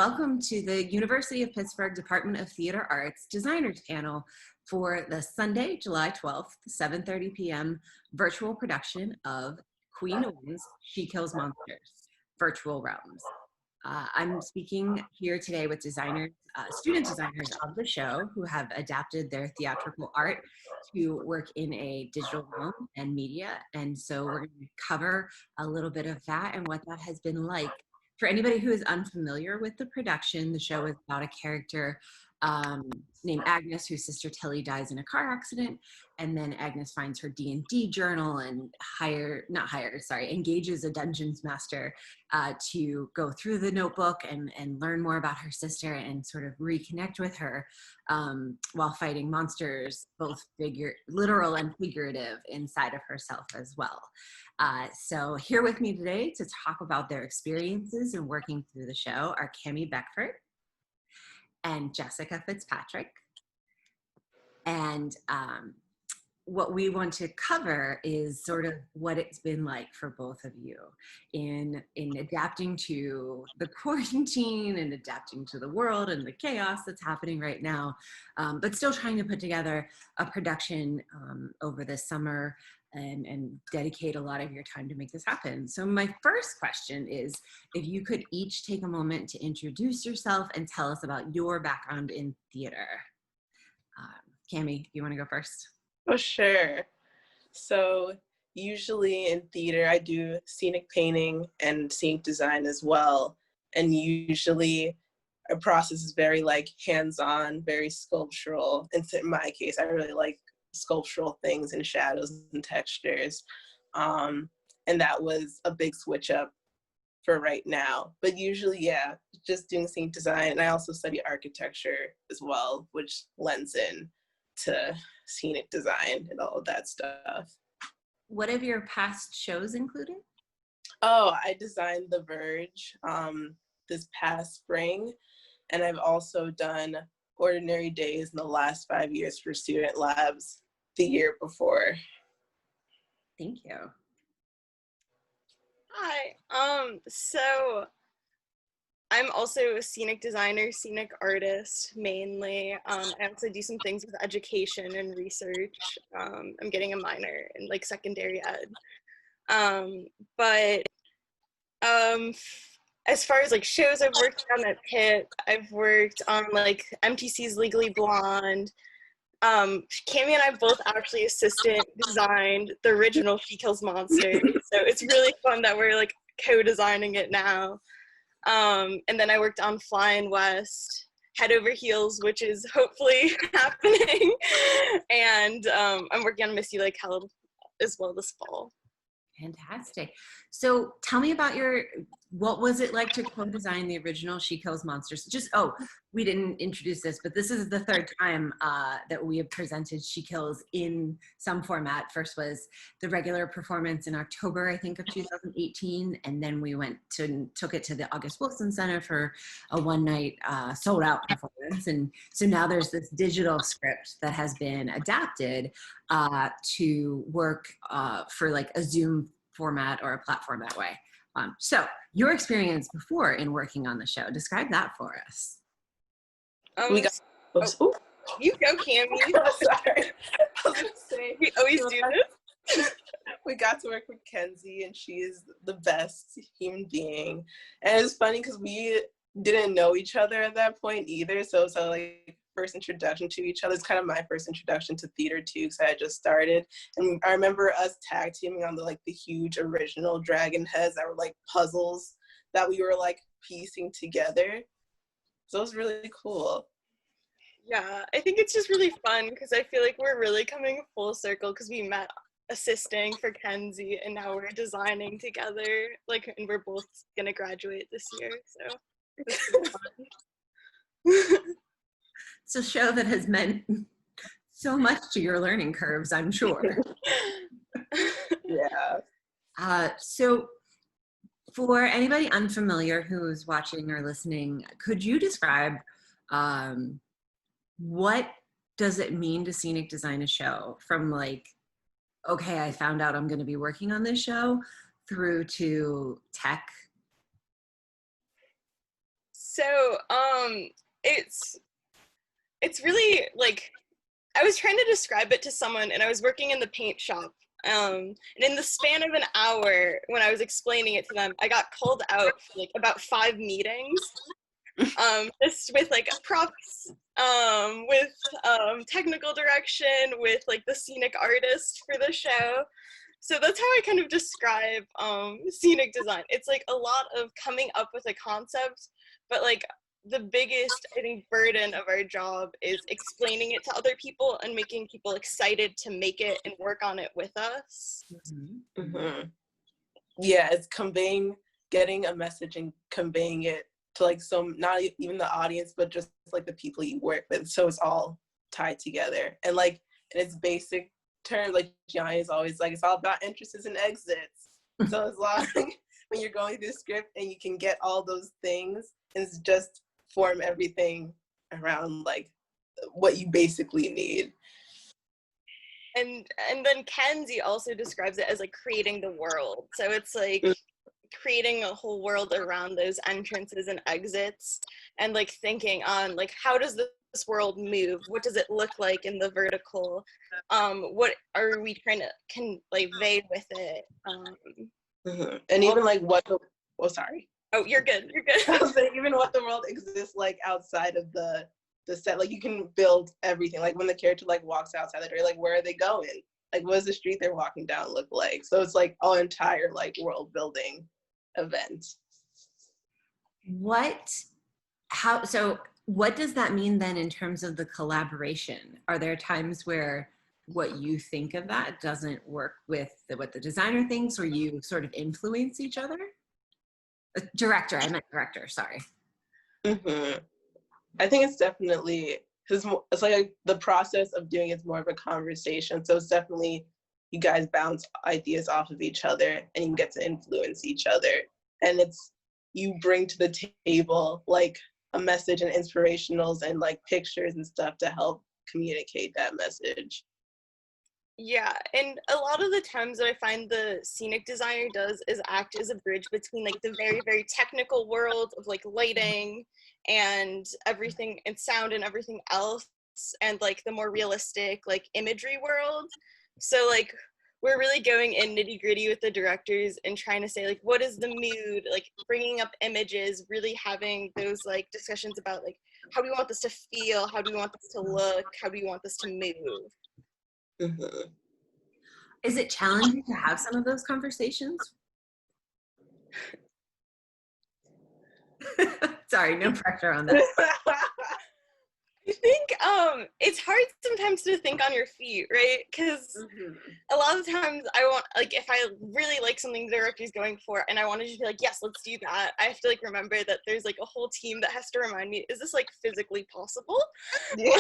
welcome to the University of Pittsburgh Department of Theater Arts Designers Panel for the Sunday, July 12th, 7:30 p.m. virtual production of Qui Nguyen's She Kills Monsters, Virtual Realms. I'm speaking here today with designers, student designers of the show who have adapted their theatrical art to work in a digital realm and media. And so we're going to cover a little bit of that and what that has been like. For anybody who is unfamiliar with the production, the show is about a character named Agnes, whose sister Tilly dies in a car accident. And then Agnes finds her D&D journal and engages a dungeons master to go through the notebook and learn more about her sister and sort of reconnect with her while fighting monsters, both literal and figurative, inside of herself as well. So here with me today to talk about their experiences in working through the show are Kimmi Beckford and Jessica Fitzpatrick. And what we want to cover is sort of what it's been like for both of you in adapting to the quarantine and adapting to the world and the chaos that's happening right now, but still trying to put together a production over the summer and dedicate a lot of your time to make this happen. So my first question is, if you could each take a moment to introduce yourself and tell us about your background in theater. Kimmi, do you want to go first? Oh, sure. So usually in theater, I do scenic painting and scenic design as well. And usually our process is very like hands-on, very sculptural. And in my case, I really like sculptural things and shadows and textures. And that was a big switch up for right now. But usually, yeah, just doing scenic design. And I also study architecture as well, which lends in to scenic design and all of that stuff. What have your past shows included? Oh, I designed The Verge this past spring, and I've also done Ordinary Days in the last 5 years for Student Labs the year before. Thank you. Hi, so I'm also a scenic designer, scenic artist mainly. I also do some things with education and research. I'm getting a minor in like secondary ed. As far as like shows I've worked on at Pitt, I've worked on like MTC's Legally Blonde. Kimmi and I both actually assistant designed the original She Kills Monsters. So it's really fun that we're like co-designing it now. And then I worked on Flying West, Head Over Heels, which is hopefully happening. And I'm working on Miss You Like Hell as well this fall. Fantastic. So tell me about what was it like to co-design the original She Kills Monsters? We didn't introduce this, but this is the third time that we have presented She Kills in some format. First was the regular performance in October, I think, of 2018. And then we took it to the August Wilson Center for a one-night sold-out performance. And so now there's this digital script that has been adapted to work for like a Zoom format or a platform that way. So your experience before in working on the show, describe that for us. You go, Kimmi. Sorry. I was gonna say, we always do this. We got to work with Kenzie, and she is the best human being. And it's funny because we didn't know each other at that point either. So like first introduction to each other. It's kind of my first introduction to theater too, because I had just started. And I remember us tag teaming on the huge original dragon heads that were like puzzles that we were like piecing together. So it was really cool. Yeah, I think it's just really fun because I feel like we're really coming full circle because we met assisting for Kenzie and now we're designing together, and we're both gonna graduate this year, so it's really fun. It's a show that has meant so much to your learning curves, I'm sure. Yeah. So for anybody unfamiliar who's watching or listening, could you describe what does it mean to scenic design a show from okay, I found out I'm going to be working on this show through to tech So, it's really like, I was trying to describe it to someone, and I was working in the paint shop. And in the span of an hour, when I was explaining it to them, I got called out for like about 5 meetings, just with like props, with technical direction, with like the scenic artist for the show. So that's how I kind of describe scenic design. It's like a lot of coming up with a concept, but like the biggest, I think, burden of our job is explaining it to other people and making people excited to make it and work on it with us. Mm-hmm. Yeah, it's getting a message and conveying it to like not even the audience, but just like the people you work with. So it's all tied together. And like in its basic terms, like Gianni is always like, it's all about entrances and exits. So it's like when you're going through the script and you can get all those things, it's just form everything around like what you basically need. And then Kenzie also describes it as like creating the world. So it's like creating a whole world around those entrances and exits, and like thinking on like, how does this world move? What does it look like in the vertical? What are we trying to convey with it? And even like sorry. Oh, you're good. You're good. Even what the world exists like outside of the set, like you can build everything. Like when the character like walks outside the door, like where are they going? Like what does the street they're walking down look like? So it's like an entire like world building event. What does that mean then in terms of the collaboration? Are there times where what you think of that doesn't work with what the designer thinks, or you sort of influence each other? Director, I meant director, sorry. Mm-hmm. I think it's definitely, because it's like the process of doing it's more of a conversation. So it's definitely, you guys bounce ideas off of each other and you get to influence each other. And it's, you bring to the table like a message and inspirationals and like pictures and stuff to help communicate that message. Yeah, and a lot of the times that I find the scenic designer does is act as a bridge between like the very, very technical world of like lighting and everything and sound and everything else, and like the more realistic like imagery world. So like we're really going in nitty gritty with the directors and trying to say like, what is the mood, like bringing up images, really having those like discussions about like, how do we want this to feel, how do we want this to look, how do we want this to move. Mm-hmm. Is it challenging to have some of those conversations? Sorry, no pressure on that. I think it's hard sometimes to think on your feet, right? Because a lot of times I want, like, if I really like something the director's going for and I want to just be like, yes, let's do that, I have to like remember that there's like a whole team that has to remind me, is this like physically possible? Yeah.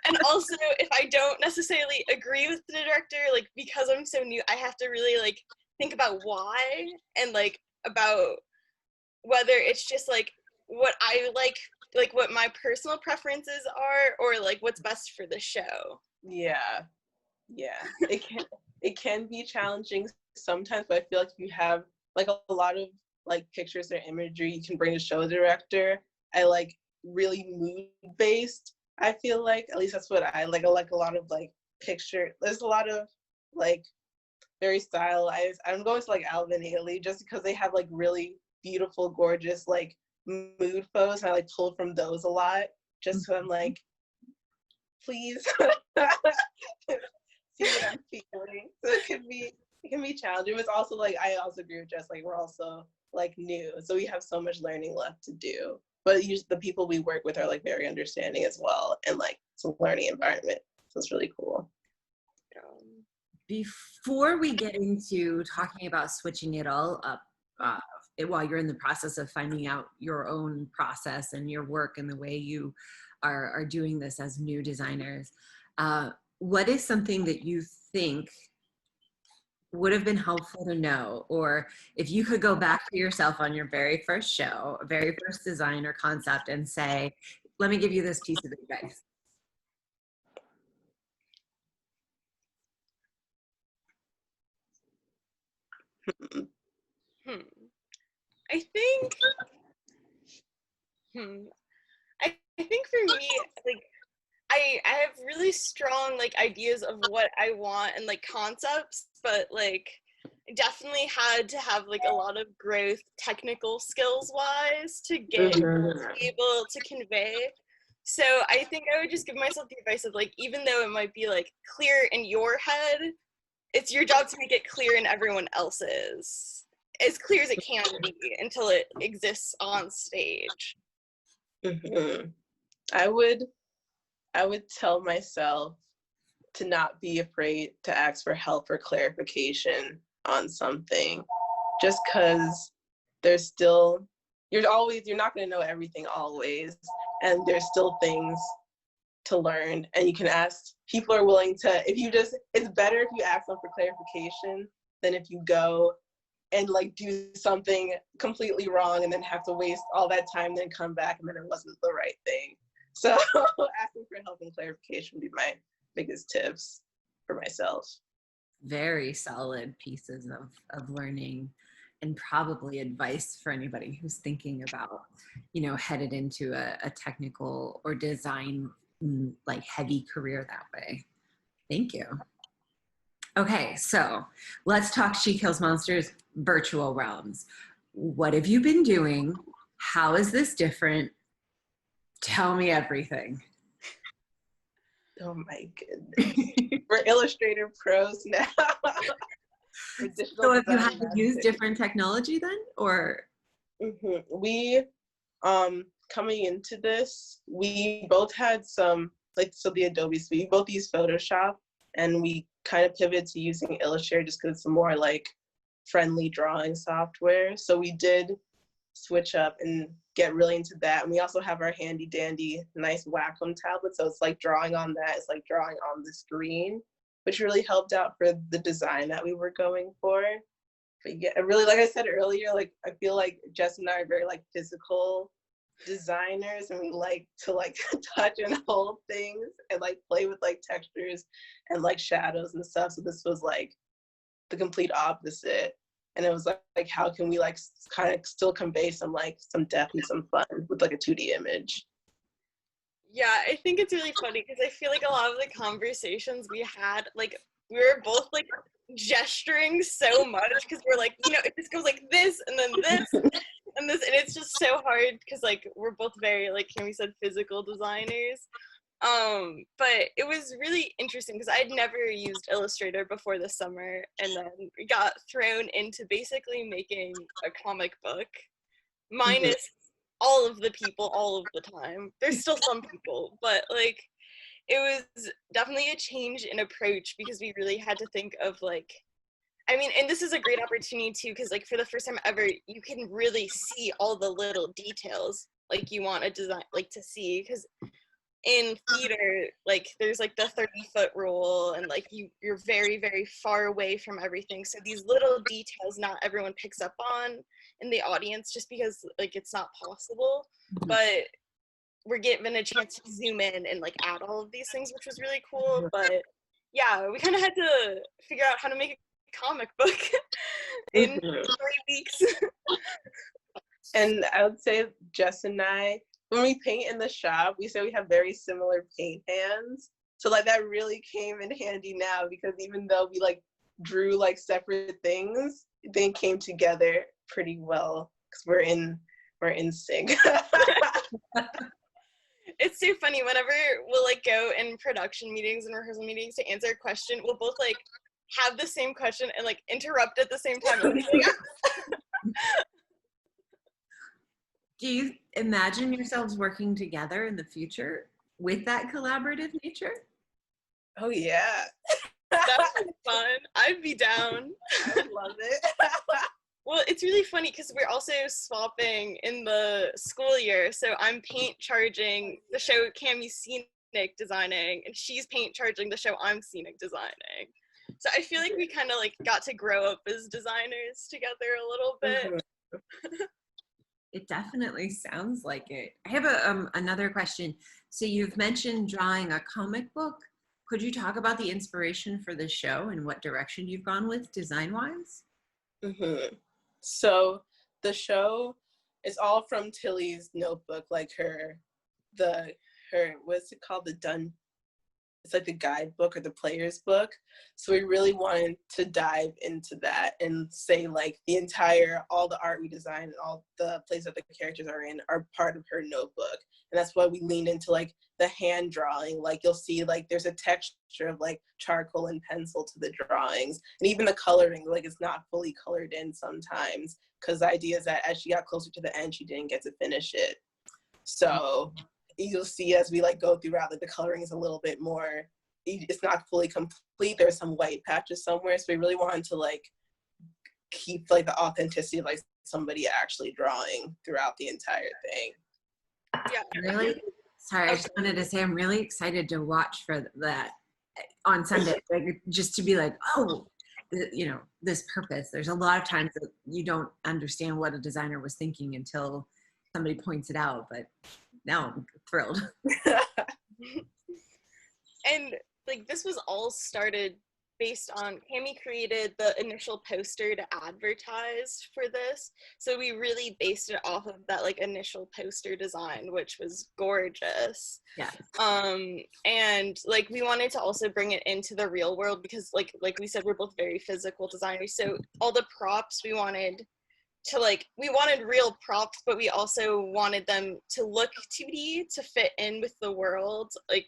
And also, if I don't necessarily agree with the director, like because I'm so new, I have to really like think about why, and like about whether it's just like what I like what my personal preferences are, or like what's best for the show. Yeah. It can be challenging sometimes, but I feel like if you have like a lot of like pictures or imagery you can bring to show director, I like really mood based. I feel like, at least that's what I like a lot of like picture. There's a lot of like very stylized. I'm going to like Alvin and Haley just because they have like really beautiful, gorgeous like mood photos, and I like pull from those a lot just so I'm like, please see what I'm feeling. So it can be challenging. But it's also like, I also agree with Jess, like we're also like new, so we have so much learning left to do. But the people we work with are like very understanding as well, and like it's a learning environment. So it's really cool. Before we get into talking about switching it all up, while you're in the process of finding out your own process and your work and the way you are doing this as new designers, what is something that you think would have been helpful to know, or if you could go back to yourself on your very first show, very first design or concept, and say, let me give you this piece of advice? I think I think for me, like, I have really strong like ideas of what I want and like concepts, but like definitely had to have like a lot of growth technical skills wise to get able to convey. So I think I would just give myself the advice of like, even though it might be like clear in your head, it's your job to make it clear in everyone else's, as clear as it can be until it exists on stage. I would tell myself to not be afraid to ask for help or clarification on something, just because there's still, you're not going to know everything always, and there's still things to learn, and you can ask, people are willing to, it's better if you ask them for clarification than if you go and like do something completely wrong and then have to waste all that time, then come back and then it wasn't the right thing. So asking for help and clarification would be my biggest tips for myself. Very solid pieces of learning, and probably advice for anybody who's thinking about, headed into a technical or design like heavy career that way. Thank you. Okay, so let's talk She Kills Monsters virtual realms. What have you been doing? How is this different? Tell me everything. Oh my goodness. We're Illustrator pros now. So have you had to use different technology then, or? We, coming into this, we both had some, the Adobe Suite, we both use Photoshop, and we kind of pivoted to using Illustrator just because it's a more friendly drawing software. So we did switch up and get really into that. And we also have our handy dandy nice Wacom tablet. So it's like drawing on that. It's like drawing on the screen, which really helped out for the design that we were going for. But yeah, really, like I said earlier, I feel like Jess and I are very physical designers, and we like to touch and hold things and play with textures and shadows and stuff. So this was the complete opposite. And it was how can we kind of still convey some depth and some fun with a 2D image. Yeah, I think it's really funny because I feel like a lot of the conversations we had, we were both gesturing so much because we're it just goes like this and then this and this, and it's just so hard because we're both very Kimmi said, physical designers. But it was really interesting because I'd never used Illustrator before this summer, and then we got thrown into basically making a comic book, minus all of the people all of the time. There's still some people, but it was definitely a change in approach because we really had to think of and this is a great opportunity too, because for the first time ever, you can really see all the little details you want a design to see, because in theater, there's the 30-foot rule, and you're very, very far away from everything. So these little details not everyone picks up on in the audience just because it's not possible. But we're given a chance to zoom in and add all of these things, which was really cool. But yeah, we kind of had to figure out how to make a comic book in 3 weeks. And I would say Jess and I, when we paint in the shop, we say we have very similar paint hands. So that really came in handy now, because even though we drew separate things, they came together pretty well because we're in sync. It's so funny, whenever we'll go in production meetings and rehearsal meetings to answer a question, we'll both have the same question and interrupt at the same time. Do you imagine yourselves working together in the future with that collaborative nature? Oh yeah. That would be fun. I'd be down. I would love it. Well, it's really funny because we're also swapping in the school year. So I'm paint charging the show Kimmi's scenic designing, and she's paint charging the show I'm scenic designing. So I feel like we kind of got to grow up as designers together a little bit. It definitely sounds like it. I have another question. So you've mentioned drawing a comic book. Could you talk about the inspiration for the show and what direction you've gone with design-wise? So the show, It's all from Tilly's notebook, like her, what's it called? It's like the guidebook or the player's book. So we really wanted to dive into that and say like all the art we designed and all the places that the characters are in are part of her notebook. And that's why we leaned into like the hand drawing. Like you'll see like there's a texture of like charcoal and pencil to the drawings. And even the coloring, like it's not fully colored in sometimes, because the idea is that as she got closer to the end, she didn't get to finish it. So you'll see as we like go throughout that the coloring is a little bit more, it's not fully complete. There's some white patches somewhere. So we really wanted to like keep like the authenticity of like somebody actually drawing throughout the entire thing. Yeah. Really? Sorry, I just wanted to say I'm really excited to watch for that on Sunday. Like, just to be like, oh, you know, this purpose. There's a lot of times that you don't understand what a designer was thinking until somebody points it out, but now I'm thrilled. And like this was all started based on Kimmi created the initial poster to advertise for this. So we really based it off of that like initial poster design, which was gorgeous. Yeah. And like we wanted to also bring it into the real world because like we said, we're both very physical designers. So all the props we wanted real props, but we also wanted them to look 2D to fit in with the world, like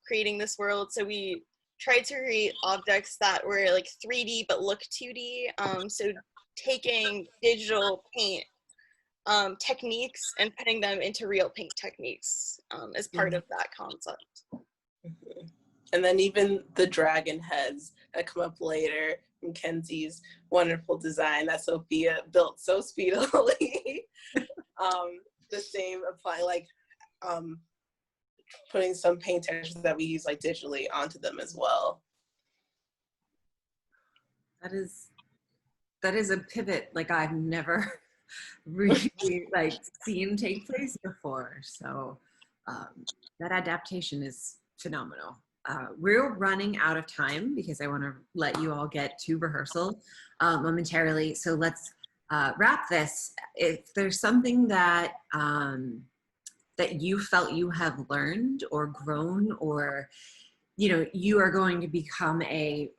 creating this world. So we tried to create objects that were like 3D but look 2D. So taking digital paint techniques and putting them into real paint techniques as part of that concept. Mm-hmm. And then even the dragon heads that come up later, Mackenzie's wonderful design that Sophia built so speedily. The same apply, like putting some paint textures that we use like digitally onto them as well. That is a pivot like I've never really like seen take place before. So that adaptation is phenomenal. We're running out of time because I want to let you all get to rehearsal momentarily. So let's wrap this. If there's something that that you felt you have learned or grown, or you are going to become a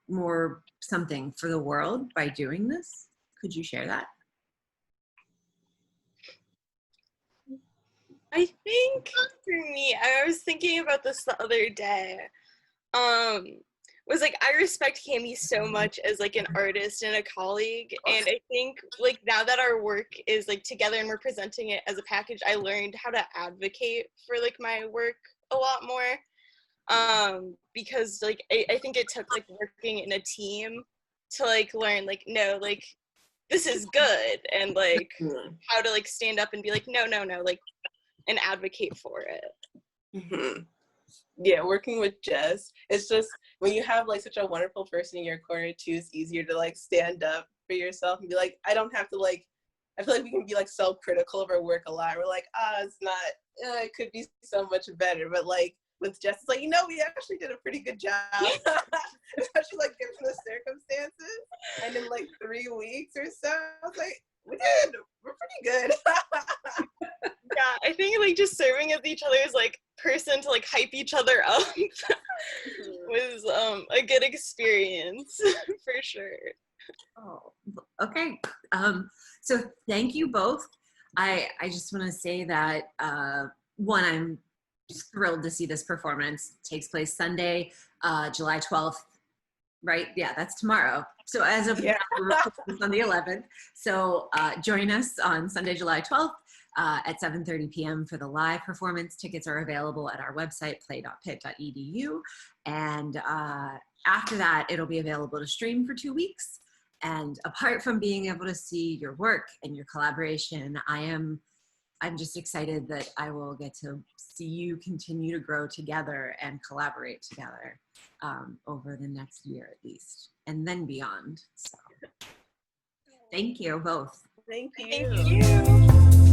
more something for the world by doing this, could you share that? I think for me, I was thinking about this the other day, was like, I respect Kimmi so much as like an artist and a colleague. And I think like now that our work is like together and we're presenting it as a package, I learned how to advocate for like my work a lot more. Because like, I think it took like working in a team to like learn like, no, like this is good. And like how to like stand up and be like, no, like, and advocate for it. Mm-hmm. Yeah, working with Jess, it's just when you have like such a wonderful person in your corner too, it's easier to like stand up for yourself and be like, I don't have to like, I feel like we can be like self-critical of our work a lot. We're like, it's not, it could be so much better. But like with Jess, it's like, we actually did a pretty good job, especially like given the circumstances. And in like 3 weeks or so, I was like, we're pretty good. Yeah, I think like just serving as each other's like person to like hype each other up was a good experience for sure. Oh, okay. So thank you both. I just want to say that one, I'm just thrilled to see this performance. It takes place Sunday, July 12th. Right? Yeah, that's tomorrow. So as of now, we're recording on the 11th. So join us on Sunday, July 12th at 7:30 p.m. for the live performance. Tickets are available at our website, play.pitt.edu. And after that, it'll be available to stream for 2 weeks. And apart from being able to see your work and your collaboration, I'm just excited that I will get to see you continue to grow together and collaborate together over the next year at least, and then beyond. So thank you both. Thank you. Thank you.